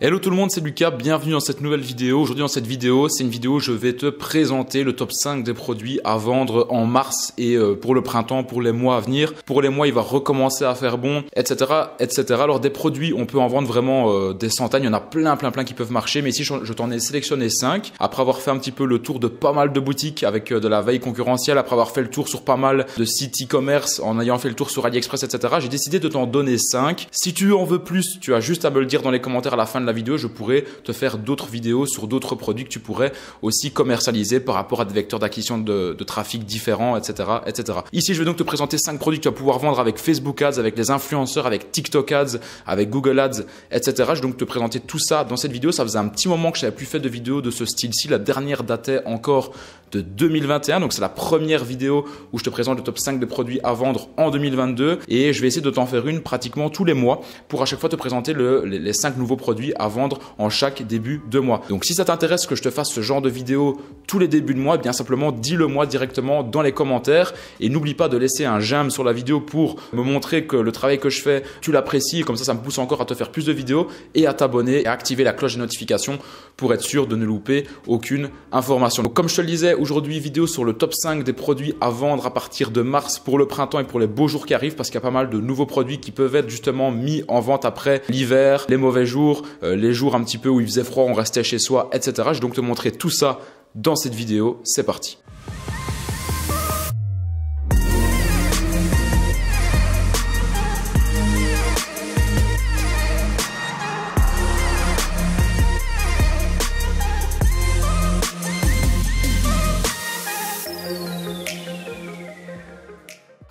Hello tout le monde, c'est Lucas, bienvenue dans cette nouvelle vidéo. Aujourd'hui dans cette vidéo, c'est une vidéo où je vais te présenter le top 5 des produits à vendre en mars et pour le printemps, pour les mois à venir. Pour les mois, il va recommencer à faire bon, etc. etc. Alors des produits, on peut en vendre vraiment des centaines, il y en a plein qui peuvent marcher. Mais ici, je t'en ai sélectionné 5. Après avoir fait un petit peu le tour de pas mal de boutiques avec de la veille concurrentielle, après avoir fait le tour sur pas mal de sites e-commerce, en ayant fait le tour sur AliExpress, etc. J'ai décidé de t'en donner 5. Si tu en veux plus, tu as juste à me le dire dans les commentaires à la fin de la vidéo, je pourrais te faire d'autres vidéos sur d'autres produits que tu pourrais aussi commercialiser par rapport à des vecteurs d'acquisition de trafic différents, etc., etc. Ici, je vais donc te présenter 5 produits que tu vas pouvoir vendre avec Facebook Ads, avec les influenceurs, avec TikTok Ads, avec Google Ads, etc. Je vais donc te présenter tout ça dans cette vidéo. Ça faisait un petit moment que je n'avais plus fait de vidéo de ce style-ci. La dernière datait encore de 2021. Donc, c'est la première vidéo où je te présente le top 5 des produits à vendre en 2022. Et je vais essayer de t'en faire une pratiquement tous les mois pour à chaque fois te présenter les 5 nouveaux produits à vendre en chaque début de mois. Donc si ça t'intéresse que je te fasse ce genre de vidéo tous les débuts de mois, bien simplement dis-le moi directement dans les commentaires et n'oublie pas de laisser un j'aime sur la vidéo pour me montrer que le travail que je fais, tu l'apprécies et comme ça me pousse encore à te faire plus de vidéos et à t'abonner et à activer la cloche de notification pour être sûr de ne louper aucune information. Donc comme je te le disais, aujourd'hui vidéo sur le top 5 des produits à vendre à partir de mars pour le printemps et pour les beaux jours qui arrivent parce qu'il y a pas mal de nouveaux produits qui peuvent être justement mis en vente après l'hiver, les mauvais jours, les jours un petit peu où il faisait froid, on restait chez soi, etc. Je vais donc te montrer tout ça dans cette vidéo. C'est parti.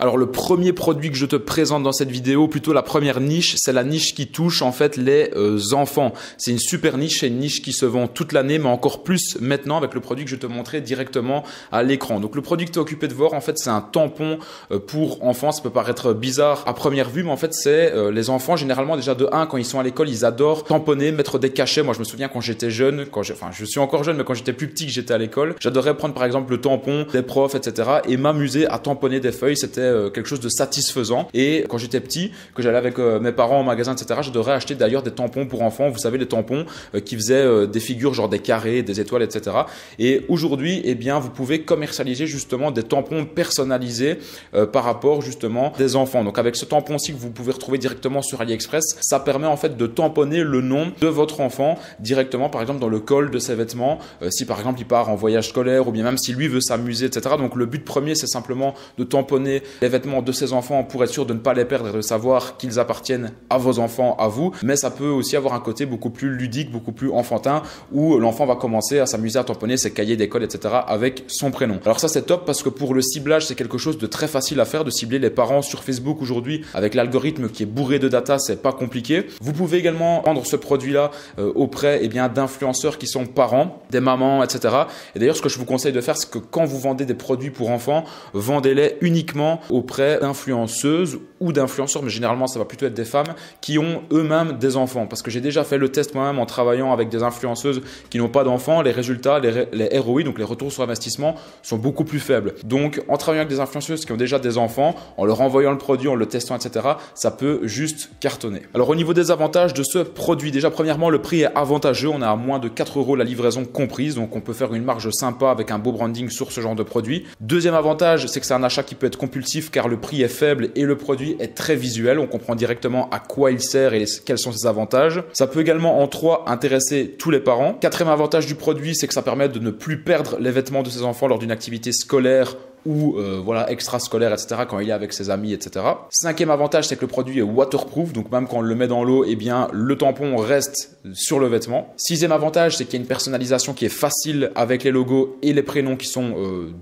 Alors le premier produit que je te présente dans cette vidéo, plutôt la première niche, c'est la niche qui touche en fait les enfants. C'est une super niche, c'est une niche qui se vend toute l'année, mais encore plus maintenant avec le produit que je te montrais directement à l'écran. Donc le produit que tu es occupé de voir, en fait, c'est un tampon pour enfants. Ça peut paraître bizarre à première vue, mais en fait, c'est les enfants généralement déjà de 1, quand ils sont à l'école, ils adorent tamponner, mettre des cachets. Moi, je me souviens quand j'étais jeune, je suis encore jeune, mais quand j'étais plus petit, que j'étais à l'école, j'adorais prendre par exemple le tampon des profs, etc. et m'amuser à tamponner des feuilles. C'était quelque chose de satisfaisant. Et quand j'étais petit, que j'allais avec mes parents au magasin, etc., j'adorais acheter d'ailleurs des tampons pour enfants. Vous savez, les tampons qui faisaient des figures genre des carrés, des étoiles, etc. Et aujourd'hui, eh bien, vous pouvez commercialiser justement des tampons personnalisés par rapport justement des enfants. Donc avec ce tampon-ci que vous pouvez retrouver directement sur AliExpress, ça permet en fait de tamponner le nom de votre enfant directement, par exemple dans le col de ses vêtements, si par exemple il part en voyage scolaire ou bien même si lui veut s'amuser, etc. Donc le but premier, c'est simplement de tamponner les vêtements de ses enfants pour être sûr de ne pas les perdre et de savoir qu'ils appartiennent à vos enfants, à vous. Mais ça peut aussi avoir un côté beaucoup plus ludique, beaucoup plus enfantin où l'enfant va commencer à s'amuser à tamponner ses cahiers d'école, etc. avec son prénom. Alors ça, c'est top parce que pour le ciblage, c'est quelque chose de très facile à faire, de cibler les parents sur Facebook aujourd'hui avec l'algorithme qui est bourré de data, c'est pas compliqué. Vous pouvez également vendre ce produit-là auprès d'influenceurs qui sont parents, des mamans, etc. Et d'ailleurs, ce que je vous conseille de faire, c'est que quand vous vendez des produits pour enfants, vendez-les uniquement auprès d'influenceuses ou d'influenceurs, mais généralement ça va plutôt être des femmes qui ont eux-mêmes des enfants, parce que j'ai déjà fait le test moi-même en travaillant avec des influenceuses qui n'ont pas d'enfants. Les résultats, les ROI, donc les retours sur investissement, sont beaucoup plus faibles. Donc en travaillant avec des influenceuses qui ont déjà des enfants, en leur envoyant le produit, en le testant, etc., ça peut juste cartonner. Alors au niveau des avantages de ce produit, déjà premièrement, le prix est avantageux, on est à moins de 4 € la livraison comprise, donc on peut faire une marge sympa avec un beau branding sur ce genre de produit. Deuxième avantage, c'est que c'est un achat qui peut être compulsif car le prix est faible et le produit est très visuel. On comprend directement à quoi il sert et quels sont ses avantages. Ça peut également en 3 intéresser tous les parents. Quatrième avantage du produit, c'est que ça permet de ne plus perdre les vêtements de ses enfants lors d'une activité scolaire ou extrascolaire, etc., quand il est avec ses amis, etc. Cinquième avantage, c'est que le produit est waterproof, donc même quand on le met dans l'eau, eh bien, le tampon reste sur le vêtement. Sixième avantage, c'est qu'il y a une personnalisation qui est facile avec les logos et les prénoms qui sont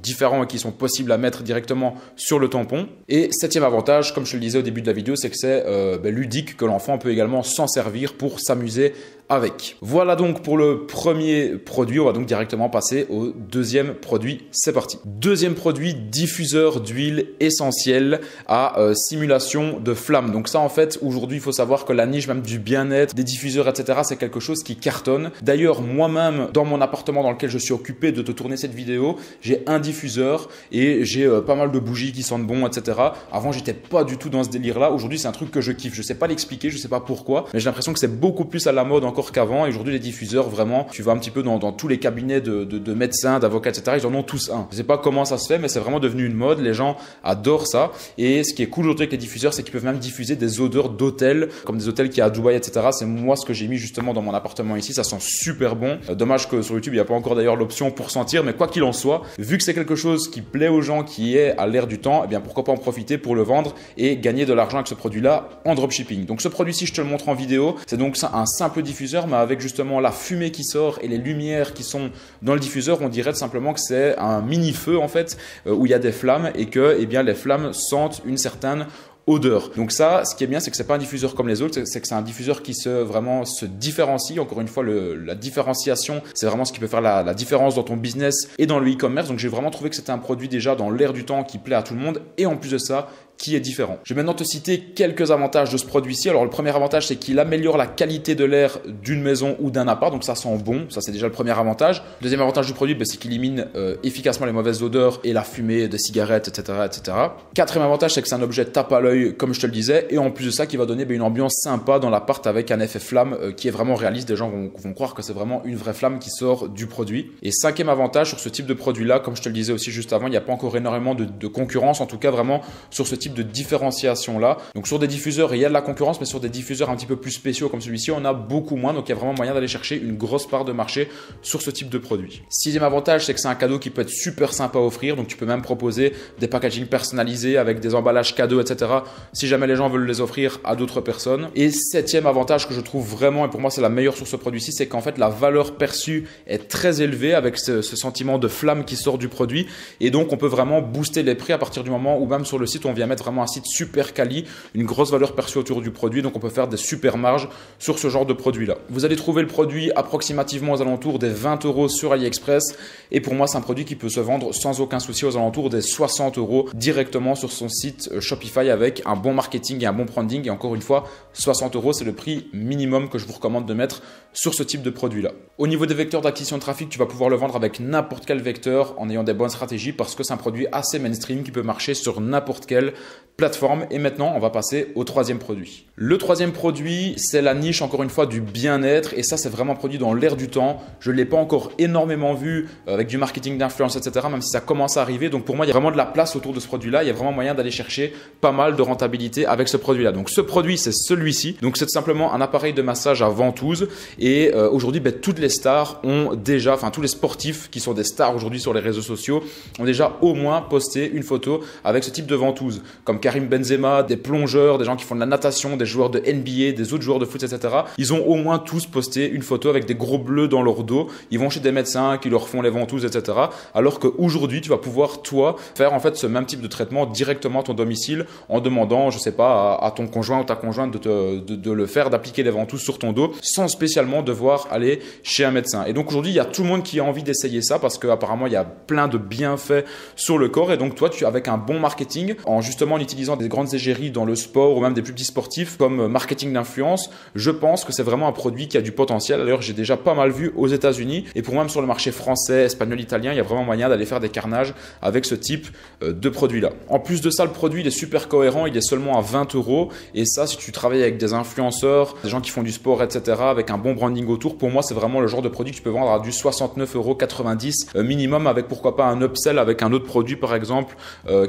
différents et qui sont possibles à mettre directement sur le tampon. Et septième avantage, comme je te le disais au début de la vidéo, c'est que c'est ludique, que l'enfant peut également s'en servir pour s'amuser avec. Voilà donc pour le premier produit. On va donc directement passer au deuxième produit. C'est parti. Deuxième produit, diffuseur d'huile essentielle à simulation de flamme. Donc ça, en fait, aujourd'hui, il faut savoir que la niche même du bien-être, des diffuseurs, etc., c'est quelque chose qui cartonne. D'ailleurs, moi-même, dans mon appartement dans lequel je suis occupé de te tourner cette vidéo, j'ai un diffuseur et j'ai pas mal de bougies qui sentent bon, etc. Avant, j'étais pas du tout dans ce délire-là. Aujourd'hui, c'est un truc que je kiffe. Je sais pas l'expliquer, je sais pas pourquoi, mais j'ai l'impression que c'est beaucoup plus à la mode encore encore qu'avant. Et aujourd'hui, les diffuseurs, vraiment, tu vas un petit peu dans tous les cabinets de médecins, d'avocats, etc. Ils en ont tous un. Je sais pas comment ça se fait, mais c'est vraiment devenu une mode. Les gens adorent ça. Et ce qui est cool aujourd'hui avec les diffuseurs, c'est qu'ils peuvent même diffuser des odeurs d'hôtels, comme des hôtels qu'il y a à Dubaï, etc. C'est moi ce que j'ai mis justement dans mon appartement ici. Ça sent super bon. Dommage que sur YouTube, il n'y a pas encore d'ailleurs l'option pour sentir. Mais quoi qu'il en soit, vu que c'est quelque chose qui plaît aux gens, qui est à l'air du temps, eh bien pourquoi pas en profiter pour le vendre et gagner de l'argent avec ce produit-là en dropshipping. Donc ce produit-ci, je te le montre en vidéo. C'est donc un simple diffuseur, mais avec justement la fumée qui sort et les lumières qui sont dans le diffuseur, on dirait tout simplement que c'est un mini feu en fait, où il y a des flammes et que eh bien les flammes sentent une certaine odeur. Donc ça, ce qui est bien, c'est que c'est pas un diffuseur comme les autres, c'est que c'est un diffuseur qui vraiment se différencie. Encore une fois, la différenciation, c'est vraiment ce qui peut faire la différence dans ton business et dans le e-commerce. Donc j'ai vraiment trouvé que c'était un produit déjà dans l'air du temps qui plaît à tout le monde et en plus de ça, qui est différent. Je vais maintenant te citer quelques avantages de ce produit-ci. Alors le premier avantage, c'est qu'il améliore la qualité de l'air d'une maison ou d'un appart, donc ça sent bon, ça c'est déjà le premier avantage. Le deuxième avantage du produit, c'est qu'il élimine efficacement les mauvaises odeurs et la fumée des cigarettes, etc., etc. Quatrième avantage, c'est que c'est un objet tape à l'œil, comme je te le disais, et en plus de ça, qui va donner une ambiance sympa dans l'appart avec un effet flamme qui est vraiment réaliste. Des gens vont croire que c'est vraiment une vraie flamme qui sort du produit. Et cinquième avantage sur ce type de produit-là, comme je te le disais aussi juste avant, il n'y a pas encore énormément de concurrence, en tout cas vraiment sur ce type de différenciation là. Donc sur des diffuseurs, il y a de la concurrence, mais sur des diffuseurs un petit peu plus spéciaux comme celui-ci, on a beaucoup moins. Donc il y a vraiment moyen d'aller chercher une grosse part de marché sur ce type de produit. Sixième avantage, c'est que c'est un cadeau qui peut être super sympa à offrir. Donc tu peux même proposer des packaging personnalisés avec des emballages cadeaux, etc. si jamais les gens veulent les offrir à d'autres personnes. Et septième avantage que je trouve vraiment, et pour moi c'est la meilleure sur ce produit-ci, c'est qu'en fait la valeur perçue est très élevée avec ce sentiment de flamme qui sort du produit. Et donc on peut vraiment booster les prix à partir du moment où même sur le site on vient mettre vraiment un site super quali, une grosse valeur perçue autour du produit, donc on peut faire des super marges sur ce genre de produit là. Vous allez trouver le produit approximativement aux alentours des 20 € sur AliExpress et pour moi c'est un produit qui peut se vendre sans aucun souci aux alentours des 60 € directement sur son site Shopify avec un bon marketing et un bon branding. Et encore une fois, 60 € c'est le prix minimum que je vous recommande de mettre sur ce type de produit là. Au niveau des vecteurs d'acquisition de trafic, tu vas pouvoir le vendre avec n'importe quel vecteur en ayant des bonnes stratégies parce que c'est un produit assez mainstream qui peut marcher sur n'importe quelle plateforme. Et maintenant, on va passer au troisième produit. Le troisième produit, c'est la niche, encore une fois, du bien-être. Et ça, c'est vraiment un produit dans l'air du temps. Je ne l'ai pas encore énormément vu avec du marketing d'influence, etc., même si ça commence à arriver. Donc pour moi, il y a vraiment de la place autour de ce produit-là. Il y a vraiment moyen d'aller chercher pas mal de rentabilité avec ce produit-là. Donc ce produit, c'est celui-ci. Donc c'est simplement un appareil de massage à ventouse. Et aujourd'hui, toutes les stars ont déjà, enfin tous les sportifs qui sont des stars aujourd'hui sur les réseaux sociaux, ont déjà au moins posté une photo avec ce type de ventouse. Comme Karim Benzema, des plongeurs, des gens qui font de la natation, des joueurs de NBA, des autres joueurs de foot, etc. Ils ont au moins tous posté une photo avec des gros bleus dans leur dos. Ils vont chez des médecins qui leur font les ventouses, etc. Alors qu'aujourd'hui, tu vas pouvoir, toi, faire en fait ce même type de traitement directement à ton domicile en demandant, je sais pas, à ton conjoint ou ta conjointe de le faire, d'appliquer les ventouses sur ton dos sans spécialement devoir aller chez un médecin. Et donc aujourd'hui, il y a tout le monde qui a envie d'essayer ça parce qu'apparemment, il y a plein de bienfaits sur le corps. Et donc toi, avec un bon marketing, en justement en utilisant des grandes égéries dans le sport ou même des plus petits sportifs comme marketing d'influence, je pense que c'est vraiment un produit qui a du potentiel. D'ailleurs, j'ai déjà pas mal vu aux États-Unis et pour même sur le marché français, espagnol, italien, il y a vraiment moyen d'aller faire des carnages avec ce type de produit-là. En plus de ça, le produit il est super cohérent, il est seulement à 20 € et ça, si tu travailles avec des influenceurs, des gens qui font du sport, etc., avec un bon branding autour, pour moi, c'est vraiment le genre de produit que tu peux vendre à du 69,90 € minimum avec pourquoi pas un upsell avec un autre produit par exemple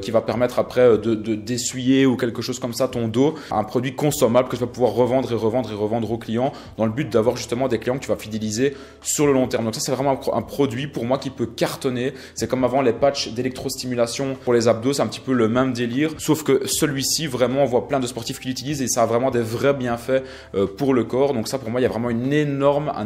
qui va permettre après d'essuyer ou quelque chose comme ça ton dos, un produit consommable que tu vas pouvoir revendre et revendre et revendre aux clients dans le but d'avoir justement des clients que tu vas fidéliser sur le long terme. Donc ça, c'est vraiment un produit pour moi qui peut cartonner. C'est comme avant les patchs d'électrostimulation pour les abdos, c'est un petit peu le même délire, sauf que celui-ci, vraiment, on voit plein de sportifs qui l'utilisent et ça a vraiment des vrais bienfaits pour le corps. Donc ça, pour moi, il y a vraiment un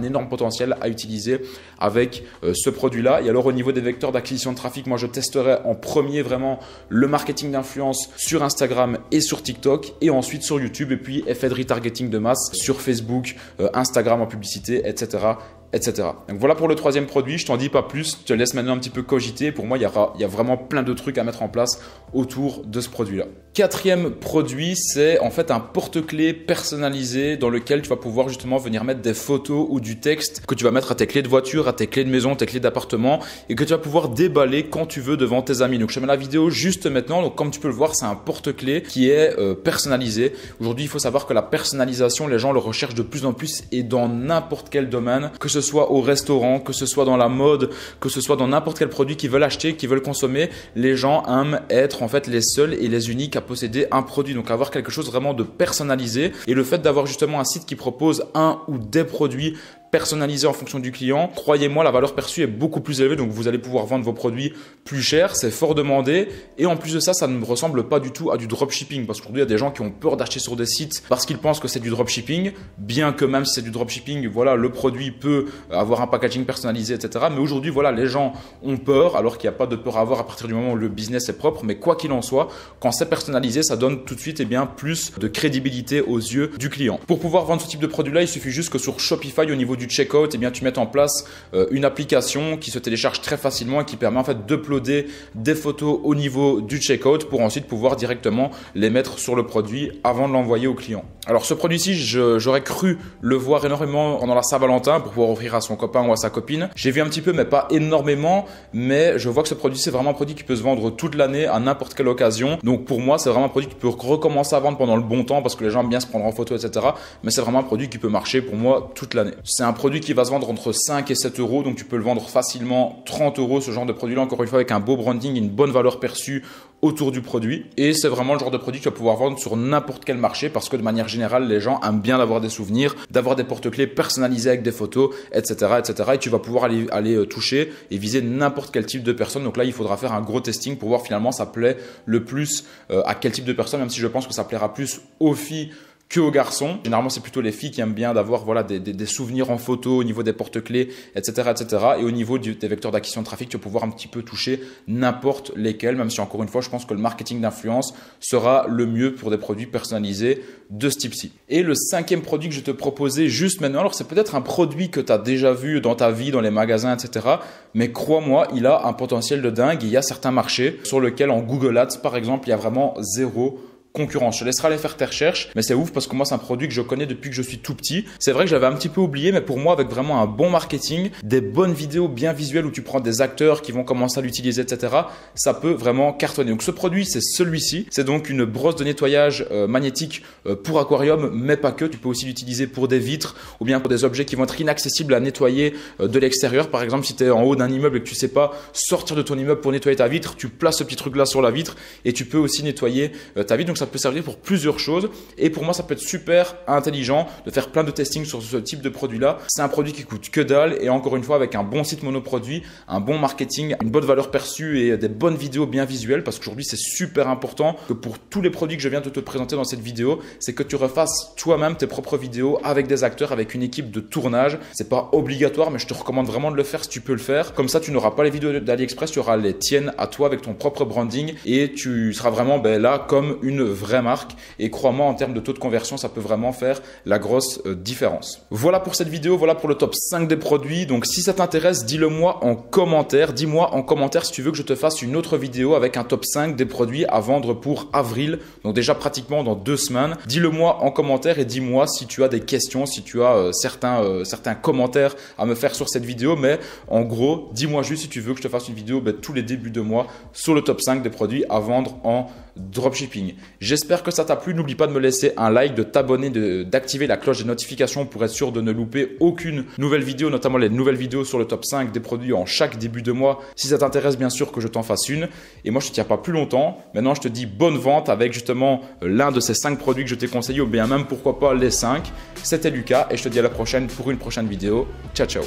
énorme potentiel à utiliser avec ce produit-là. Et alors, au niveau des vecteurs d'acquisition de trafic, moi, je testerai en premier vraiment le marketing d'influence sur Instagram et sur TikTok et ensuite sur YouTube et puis effet de retargeting de masse sur Facebook, Instagram en publicité, etc. etc. Donc voilà pour le troisième produit, je t'en dis pas plus, je te laisse maintenant un petit peu cogiter. Pour moi, il y a vraiment plein de trucs à mettre en place autour de ce produit-là. Quatrième produit, c'est en fait un porte-clés personnalisé dans lequel tu vas pouvoir justement venir mettre des photos ou du texte que tu vas mettre à tes clés de voiture, à tes clés de maison, tes clés d'appartement et que tu vas pouvoir déballer quand tu veux devant tes amis. Donc je te mets la vidéo juste maintenant. Donc comme tu peux le voir, c'est un porte-clés qui est personnalisé. Aujourd'hui, il faut savoir que la personnalisation, les gens le recherchent de plus en plus et dans n'importe quel domaine, que ce soit au restaurant, que ce soit dans la mode, que ce soit dans n'importe quel produit qu'ils veulent acheter, qu'ils veulent consommer, les gens aiment être en fait les seuls et les uniques à posséder un produit. Donc avoir quelque chose vraiment de personnalisé et le fait d'avoir justement un site qui propose un ou des produits personnalisé en fonction du client, croyez-moi, la valeur perçue est beaucoup plus élevée, donc vous allez pouvoir vendre vos produits plus cher, c'est fort demandé et en plus de ça, ça ne ressemble pas du tout à du dropshipping parce qu'aujourd'hui, il y a des gens qui ont peur d'acheter sur des sites parce qu'ils pensent que c'est du dropshipping, bien que même si c'est du dropshipping, voilà, le produit peut avoir un packaging personnalisé, etc. Mais aujourd'hui, voilà, les gens ont peur alors qu'il n'y a pas de peur à avoir à partir du moment où le business est propre, mais quoi qu'il en soit, quand c'est personnalisé, ça donne tout de suite plus de crédibilité aux yeux du client. Pour pouvoir vendre ce type de produit-là, il suffit juste que sur Shopify, au niveau du checkout, tu mettes en place une application qui se télécharge très facilement et qui permet en fait d'uploader des photos au niveau du checkout pour ensuite pouvoir directement les mettre sur le produit avant de l'envoyer au client. Alors ce produit-ci, j'aurais cru le voir énormément pendant la Saint-Valentin pour pouvoir offrir à son copain ou à sa copine. J'ai vu un petit peu mais pas énormément, mais je vois que ce produit c'est vraiment un produit qui peut se vendre toute l'année à n'importe quelle occasion. Donc pour moi c'est vraiment un produit qui peut recommencer à vendre pendant le bon temps parce que les gens aiment bien se prendre en photo, etc. Mais c'est vraiment un produit qui peut marcher pour moi toute l'année. C'est un produit qui va se vendre entre 5 et 7 euros, donc tu peux le vendre facilement 30 euros ce genre de produit là, encore une fois avec un beau branding, une bonne valeur perçue autour du produit et c'est vraiment le genre de produit que tu vas pouvoir vendre sur n'importe quel marché parce que de manière générale les gens aiment bien d'avoir des souvenirs, d'avoir des porte-clés personnalisés avec des photos, etc. et tu vas pouvoir aller toucher et viser n'importe quel type de personne. Donc là il faudra faire un gros testing pour voir finalement ça plaît le plus à quel type de personne, même si je pense que ça plaira plus aux filles que aux garçons. Généralement, c'est plutôt les filles qui aiment bien d'avoir voilà, des souvenirs en photo au niveau des porte-clés, etc., etc. Et au niveau des vecteurs d'acquisition de trafic, tu vas pouvoir un petit peu toucher n'importe lesquels, même si encore une fois, je pense que le marketing d'influence sera le mieux pour des produits personnalisés de ce type-ci. Et le cinquième produit que je te proposais juste maintenant, alors c'est peut-être un produit que tu as déjà vu dans ta vie, dans les magasins, etc. Mais crois-moi, il a un potentiel de dingue. Il y a certains marchés sur lesquels en Google Ads, par exemple, il y a vraiment zéro concurrence. Je te laisserai aller faire tes recherches, mais c'est ouf parce que moi, c'est un produit que je connais depuis que je suis tout petit. C'est vrai que j'avais un petit peu oublié, mais pour moi, avec vraiment un bon marketing, des bonnes vidéos bien visuelles où tu prends des acteurs qui vont commencer à l'utiliser, etc., ça peut vraiment cartonner. Donc, ce produit, c'est celui-ci. C'est donc une brosse de nettoyage magnétique pour aquarium, mais pas que. Tu peux aussi l'utiliser pour des vitres ou bien pour des objets qui vont être inaccessibles à nettoyer de l'extérieur. Par exemple, si tu es en haut d'un immeuble et que tu sais pas sortir de ton immeuble pour nettoyer ta vitre, tu places ce petit truc-là sur la vitre et tu peux aussi nettoyer ta vitre. Donc, ça peut servir pour plusieurs choses et pour moi ça peut être super intelligent de faire plein de testing sur ce type de produit là. C'est un produit qui coûte que dalle et encore une fois avec un bon site monoproduit, un bon marketing, une bonne valeur perçue et des bonnes vidéos bien visuelles parce qu'aujourd'hui c'est super important que pour tous les produits que je viens de te présenter dans cette vidéo, c'est que tu refasses toi-même tes propres vidéos avec des acteurs, avec une équipe de tournage. C'est pas obligatoire mais je te recommande vraiment de le faire si tu peux le faire. Comme ça tu n'auras pas les vidéos d'AliExpress, tu auras les tiennes à toi avec ton propre branding et tu seras vraiment là comme une vraie marque et crois-moi en termes de taux de conversion ça peut vraiment faire la grosse différence. Voilà pour cette vidéo, voilà pour le top 5 des produits. Donc si ça t'intéresse, dis-le moi en commentaire, dis-moi en commentaire si tu veux que je te fasse une autre vidéo avec un top 5 des produits à vendre pour avril, donc déjà pratiquement dans 2 semaines. Dis-le moi en commentaire et dis-moi si tu as des questions, si tu as certains commentaires à me faire sur cette vidéo, mais en gros dis-moi juste si tu veux que je te fasse une vidéo tous les débuts de mois sur le top 5 des produits à vendre en dropshipping. J'espère que ça t'a plu. N'oublie pas de me laisser un like, de t'abonner, d'activer la cloche des notifications pour être sûr de ne louper aucune nouvelle vidéo, notamment les nouvelles vidéos sur le top 5 des produits en chaque début de mois. Si ça t'intéresse, bien sûr que je t'en fasse une. Et moi, je te tiens pas plus longtemps. Maintenant, je te dis bonne vente avec justement l'un de ces 5 produits que je t'ai conseillé ou bien même pourquoi pas les 5. C'était Lucas et je te dis à la prochaine pour une prochaine vidéo. Ciao, ciao.